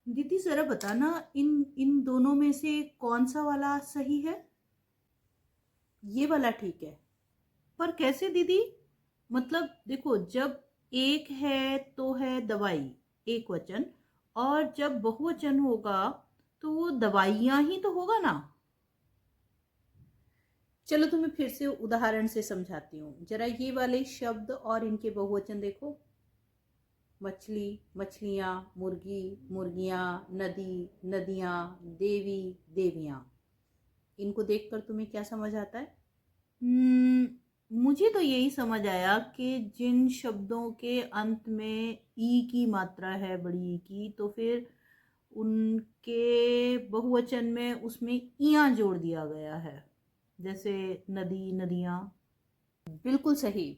दीदी जरा बताना, इन इन दोनों में से कौन सा वाला सही है? ये वाला ठीक है। पर कैसे दीदी? मतलब देखो, जब एक है तो है दवाई, एक वचन, और जब बहुवचन होगा तो वो दवाइयां ही तो होगा ना। चलो तुम्हें फिर से उदाहरण से समझाती हूँ, जरा ये वाले शब्द और इनके बहुवचन देखो। मछली, मछलियाँ, मुर्गी, मुर्गियाँ, नदी, नदियाँ, देवी, देवियाँ। इनको देखकर तुम्हें क्या समझ आता है? मुझे तो यही समझ आया कि जिन शब्दों के अंत में ई की मात्रा है, बड़ी ई की, तो फिर उनके बहुवचन में उसमें इयां जोड़ दिया गया है। जैसे नदी, नदियां। बिल्कुल सही।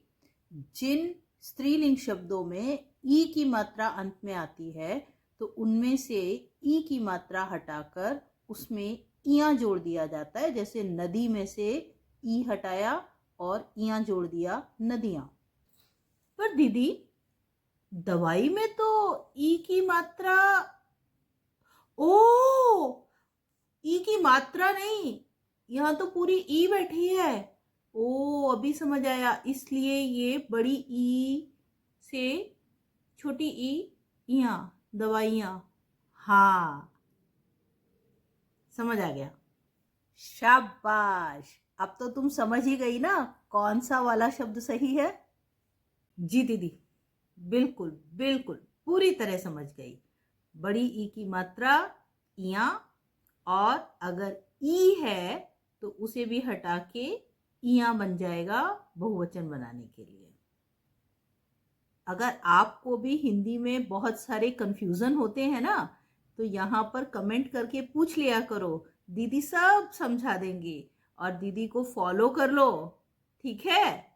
जिन स्त्रीलिंग शब्दों में ई की मात्रा अंत में आती है तो उनमें से ई की मात्रा हटाकर उसमें इयां जोड़ दिया जाता है। जैसे नदी में से ई हटाया और इयां जोड़ दिया, नदियां। पर दीदी, दवाई में तो ई की मात्रा, ओ, ई की मात्रा नहीं, यहां तो पूरी ई बैठी है। ओ, अभी समझ आया, इसलिए ये बड़ी ई से छोटी ई, यहाँ दवाइयाँ। हाँ, समझ आ गया। शाबाश, अब तो तुम समझ ही गई ना कौन सा वाला शब्द सही है। जी दीदी, बिल्कुल बिल्कुल पूरी तरह समझ गई। बड़ी ई की मात्रा इया, और अगर ई है तो उसे भी हटा के इया बन जाएगा बहुवचन बनाने के लिए। अगर आपको भी हिंदी में बहुत सारे कंफ्यूजन होते हैं ना, तो यहाँ पर कमेंट करके पूछ लिया करो, दीदी सब समझा देंगी, और दीदी को फॉलो कर लो, ठीक है?